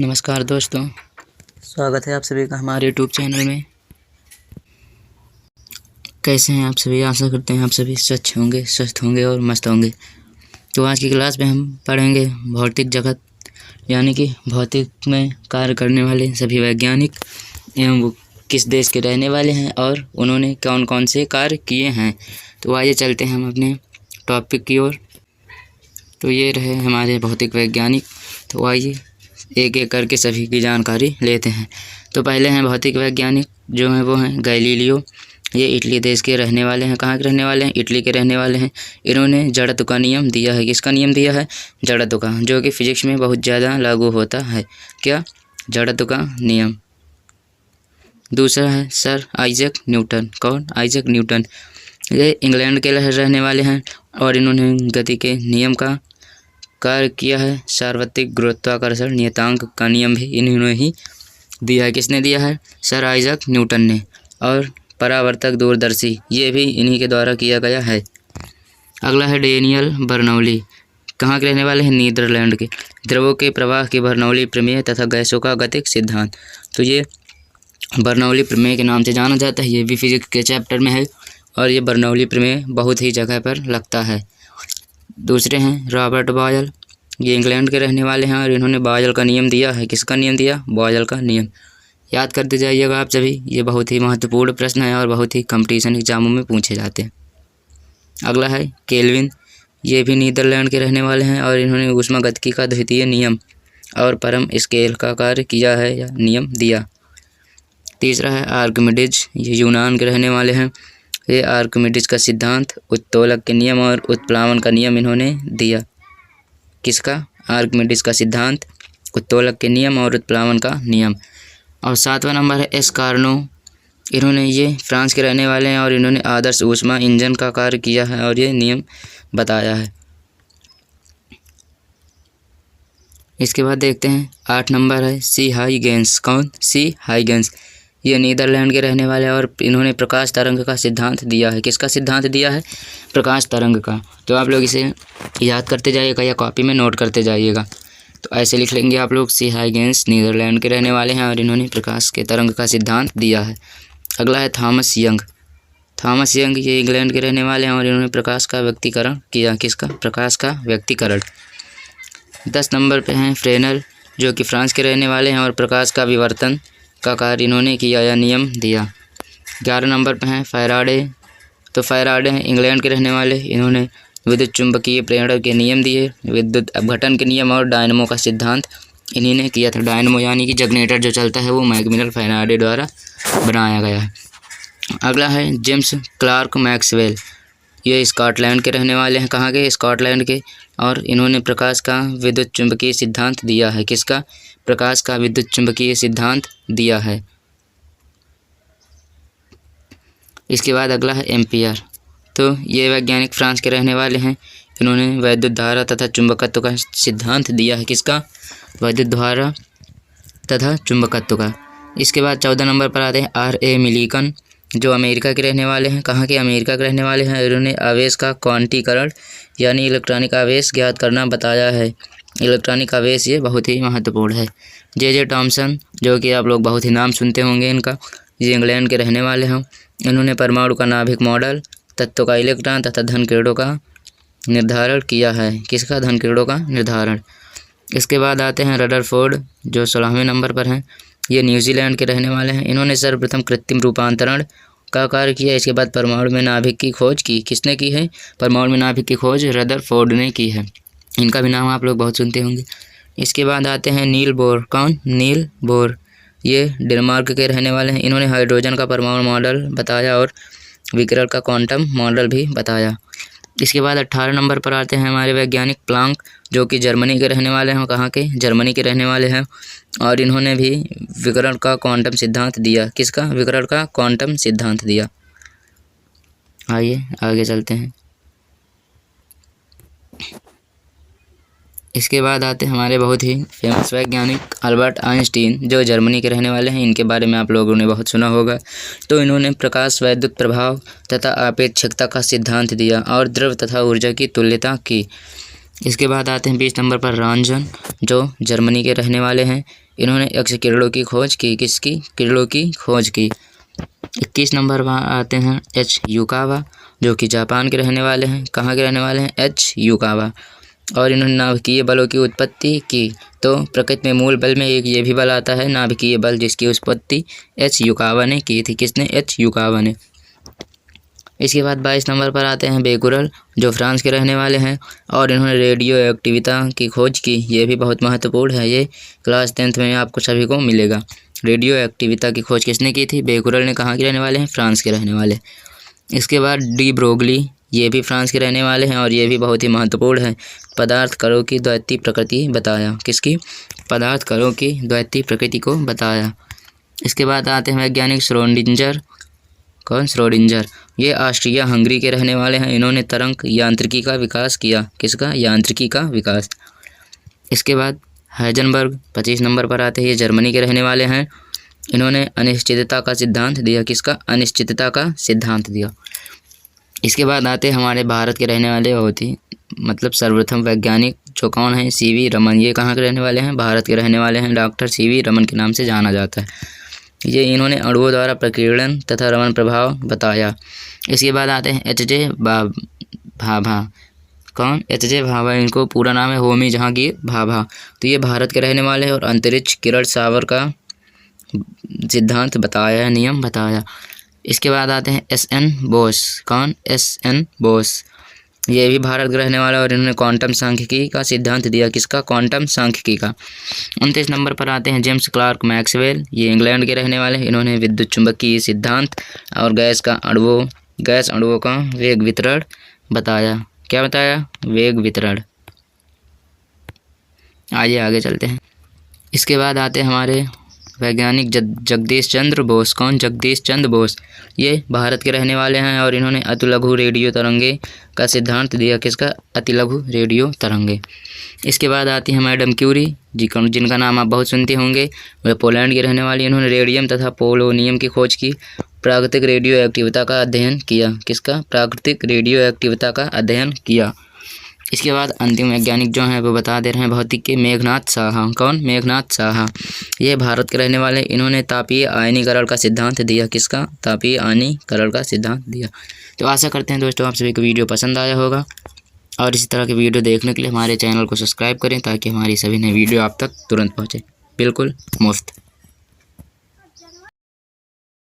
नमस्कार दोस्तों, स्वागत है आप सभी का हमारे यूट्यूब चैनल में। कैसे हैं आप सभी? आशा करते हैं आप सभी स्वच्छ होंगे, स्वस्थ होंगे और मस्त होंगे। तो आज की क्लास में हम पढ़ेंगे भौतिक जगत, यानी कि भौतिक में कार्य करने वाले सभी वैज्ञानिक एवं वो किस देश के रहने वाले हैं और उन्होंने कौन कौन से कार्य किए हैं। तो आइए चलते हैं हम अपने टॉपिक की ओर। तो ये रहे हमारे भौतिक वैज्ञानिक। तो आइए एक एक करके सभी की जानकारी लेते हैं। तो पहले हैं भौतिक वैज्ञानिक, जो हैं वो हैं गैलीलियो। ये इटली देश के रहने वाले हैं। कहाँ के रहने वाले हैं? इटली के रहने वाले हैं। इन्होंने जड़त्व का नियम दिया है। किसका नियम दिया है? जड़त्व का, जो कि फिजिक्स में बहुत ज़्यादा लागू होता है। क्या? जड़त्व का नियम। दूसरा है सर आइजैक न्यूटन। कौन? Isaac Newton. ये इंग्लैंड के रहने वाले हैं और इन्होंने गति के नियम का कार्य किया है। सार्वत्रिक गुरुत्वाकर्षण नियतांक का नियम भी इन्होंने ही दिया है। किसने दिया है? सर आइजैक न्यूटन ने। और परावर्तक दूरदर्शी, ये भी इन्हीं के द्वारा किया गया है। अगला है डेनियल बर्नौली। कहाँ के रहने वाले हैं? नीदरलैंड के। द्रवों के प्रवाह की बर्नौली प्रमेय तथा गैसों का गतिक सिद्धांत। तो ये बर्नौली प्रमेय के नाम से जाना जाता है। ये भी फिजिक्स के चैप्टर में है और ये बर्नौली प्रमेय बहुत ही जगह पर लगता है। दूसरे हैं रॉबर्ट बॉयल। ये इंग्लैंड के रहने वाले हैं और इन्होंने बॉयल का नियम दिया है। किसका नियम दिया? बॉयल का नियम। याद करते जाइएगा आप सभी, ये बहुत ही महत्वपूर्ण प्रश्न है और बहुत ही कंपटीशन एग्जामों में पूछे जाते हैं। अगला है केल्विन। ये भी नीदरलैंड के रहने वाले हैं और इन्होंने ऊष्मागतिकी का द्वितीय नियम और परम स्केल का कार्य किया है या नियम दिया। तीसरा है आर्किमिडीज। ये यूनान के रहने वाले हैं। ये आर्किमिडीज का सिद्धांत, उत्तोलक के नियम और उत्प्लावन का नियम इन्होंने दिया। किसका? आर्किमिडीज का सिद्धांत, उत्तोलक के नियम और उत्प्लावन का नियम। और 7वां नंबर है एस कार्नो। इन्होंने, ये फ्रांस के रहने वाले हैं और इन्होंने आदर्श ऊष्मा इंजन का कार्य किया है और ये नियम बताया है। इसके बाद देखते हैं 8 नंबर है सी हाइगेंस। कौन? सी हाइगेंस। ये नीदरलैंड के रहने वाले हैं और इन्होंने प्रकाश तरंग का सिद्धांत दिया है। किसका सिद्धांत दिया है? प्रकाश तरंग का। तो आप लोग इसे याद करते जाइएगा या कॉपी में नोट करते जाइएगा। तो ऐसे लिख लेंगे आप लोग, सी हाइगेंस नीदरलैंड के रहने वाले हैं और इन्होंने प्रकाश के तरंग का सिद्धांत दिया है। अगला है थॉमस यंग। थॉमस यंग, ये इंग्लैंड के रहने वाले हैं और इन्होंने प्रकाश का व्यक्तीकरण किया। किसका? प्रकाश का व्यक्तीकरण। 10 नंबर पे हैं फ्रेनल, जो कि फ्रांस के रहने वाले हैं और प्रकाश का विवर्तन का कार्य इन्होंने किया या नियम दिया। 11 नंबर पे हैं फैराडे। तो फैराडे हैं इंग्लैंड के रहने वाले। इन्होंने विद्युत चुंबकीय प्रेरण के नियम दिए, विद्युत अपघटन के नियम और डायनमो का सिद्धांत इन्हीं ने किया था। डायनमो यानी कि जनरेटर जो चलता है वो मैक्सवेल फैराडे द्वारा बनाया गया है। अगला है जेम्स क्लार्क मैक्सवेल। ये स्कॉटलैंड के रहने वाले हैं। कहाँ के? स्कॉटलैंड के। और इन्होंने प्रकाश का विद्युत चुंबकीय सिद्धांत दिया है। किसका? प्रकाश का विद्युत चुंबकीय सिद्धांत दिया है। इसके बाद अगला है एम्पियर। तो ये वैज्ञानिक फ्रांस के रहने वाले हैं। इन्होंने वैद्युत धारा तथा चुंबकत्व का सिद्धांत दिया है। किसका? वैद्युत धारा तथा चुंबकत्व का। इसके बाद 14 नंबर पर आते हैं R.A. मिलिकन, जो अमेरिका के रहने वाले हैं। कहाँ के? अमेरिका के रहने वाले हैं। इन्होंने आवेश का क्वांटीकरण यानी इलेक्ट्रॉनिक आवेश ज्ञात करना बताया है। इलेक्ट्रॉनिक आवेश ये बहुत ही महत्वपूर्ण है। J.J. थॉमसन, जो कि आप लोग बहुत ही नाम सुनते होंगे इनका, ये इंग्लैंड के रहने वाले हैं। इन्होंने परमाणु का नाभिक मॉडल, तत्व का इलेक्ट्रॉन तथा धनकिरणों का निर्धारण किया है। किसका? धनकिरणों का निर्धारण। इसके बाद आते हैं रदरफोर्ड, जो 16वें नंबर पर हैं। ये न्यूजीलैंड के रहने वाले हैं। इन्होंने सर्वप्रथम कृत्रिम रूपांतरण का कार्य किया। इसके बाद परमाणु में नाभिक की खोज की। किसने की है? परमाणु में नाभिक की खोज रदरफोर्ड ने की है। इनका भी नाम आप लोग बहुत सुनते होंगे। इसके बाद आते हैं नील बोर। कौन? Niels Bohr. ये डेनमार्क के रहने वाले हैं। इन्होंने हाइड्रोजन का परमाणु मॉडल बताया और विकिरण का क्वांटम मॉडल भी बताया। इसके बाद 18 नंबर पर आते हैं हमारे वैज्ञानिक प्लांक, जो कि जर्मनी के रहने वाले हैं। कहाँ के? जर्मनी के रहने वाले हैं और इन्होंने भी विकिरण का क्वांटम सिद्धांत दिया। किसका? विकिरण का क्वांटम सिद्धांत दिया। आइए आगे चलते हैं। इसके बाद आते हैं हमारे बहुत ही फेमस वैज्ञानिक अल्बर्ट आइंस्टीन, जो जर्मनी के रहने वाले हैं। इनके बारे में आप लोगों ने बहुत सुना होगा। तो इन्होंने प्रकाश वैद्युत प्रभाव तथा आपेक्षिकता का सिद्धांत दिया और द्रव तथा ऊर्जा की तुल्यता की। इसके बाद आते हैं 20 नंबर पर रॉन्जन, जो जर्मनी के रहने वाले हैं। इन्होंने एक्स किरणों की खोज की। किसकी? किरणों की खोज की। 21 नंबर पर आते हैं एच युकावा, जो कि जापान के रहने वाले हैं। कहाँ के रहने वाले हैं? H Yukawa. और इन्होंने नाभिकीय बलों की उत्पत्ति की। तो प्रकृति में मूल बल में एक ये भी बल आता है नाभिकीय बल, जिसकी उत्पत्ति एच युकावा ने की थी। किसने? एच युकावा ने। इसके बाद 22 नंबर पर आते हैं बेकुरल, जो फ्रांस के रहने वाले हैं और इन्होंने रेडियो एक्टिविता की खोज की। ये भी बहुत महत्वपूर्ण है, ये क्लास 10th में आपको सभी को मिलेगा। रेडियो एक्टिविता की खोज किसने की थी? बेकुरल ने। कहाँ के रहने वाले हैं? फ्रांस के रहने वाले। इसके बाद डी ब्रोगली, ये भी फ्रांस के रहने वाले हैं और ये भी बहुत ही महत्वपूर्ण है। पदार्थ कणों की द्वैतीय प्रकृति बताया। किसकी? पदार्थ कणों की द्वैतीय प्रकृति को बताया। इसके बाद आते हैं वैज्ञानिक श्रोडिंजर। कौन? श्रोडिंजर। ये ऑस्ट्रिया हंगरी के रहने वाले हैं। इन्होंने तरंग यांत्रिकी का विकास किया। किसका? यांत्रिकी का विकास। इसके बाद हाइजेनबर्ग 25 नंबर पर आते हैं। ये जर्मनी के रहने वाले हैं। इन्होंने अनिश्चितता का सिद्धांत दिया। किसका? अनिश्चितता का सिद्धांत दिया। इसके बाद आते हैं हमारे भारत के रहने वाले, बहुत ही मतलब सर्वप्रथम वैज्ञानिक, जो कौन है? सीवी रमन। ये कहाँ के रहने वाले हैं? भारत के रहने वाले हैं। डॉक्टर सीवी रमन के नाम से जाना जाता है। ये इन्होंने अणुओं द्वारा प्रकीर्णन तथा रमन प्रभाव बताया। इसके बाद आते हैं एच जे भाभा। कौन? H J Bhabha. इनको पूरा नाम है होमी जहांगीर भाभा। तो ये भारत के रहने वाले हैं और अंतरिक्ष किरण सावर का सिद्धांत बताया, नियम बताया। इसके बाद आते हैं एस.एन. बोस। कौन? एस.एन. बोस। ये भी भारत के रहने वाला और इन्होंने क्वांटम सांख्यिकी का सिद्धांत दिया। किसका? क्वांटम सांख्यिकी का। 29 नंबर पर आते हैं जेम्स क्लार्क मैक्सवेल। ये इंग्लैंड के रहने वाले हैं। इन्होंने विद्युत चुंबकीय सिद्धांत और गैस अणुओं का वेग वितरण बताया। क्या बताया? वेग वितरण। आइए आगे चलते हैं। इसके बाद आते हैं हमारे वैज्ञानिक जगदीश चंद्र बोस। कौन? जगदीश चंद्र बोस। ये भारत के रहने वाले हैं और इन्होंने अतिलघु रेडियो तरंगे का सिद्धांत दिया। किसका? अतिलघु रेडियो तरंगे। इसके बाद आती है मैडम क्यूरी, जिनका नाम आप बहुत सुनते होंगे। वे पोलैंड के रहने वाली। इन्होंने रेडियम तथा पोलोनियम की खोज की। प्राकृतिक रेडियो एक्टिविता का अध्ययन किया। किसका? प्राकृतिक रेडियो एक्टिविता का अध्ययन किया। इसके बाद अंतिम वैज्ञानिक जो हैं वो बता दे रहे हैं भौतिक के, मेघनाथ साहा। कौन? मेघनाथ साहा। ये भारत के रहने वाले। इन्होंने तापीय आयनीकरण का सिद्धांत दिया। किसका? तापीय आयनीकरण का सिद्धांत दिया। तो आशा करते हैं दोस्तों आप सभी को वीडियो पसंद आया होगा और इसी तरह के वीडियो देखने के लिए हमारे चैनल को सब्सक्राइब करें ताकि हमारी सभी नई वीडियो आप तक तुरंत पहुँचे, बिल्कुल मुफ्त।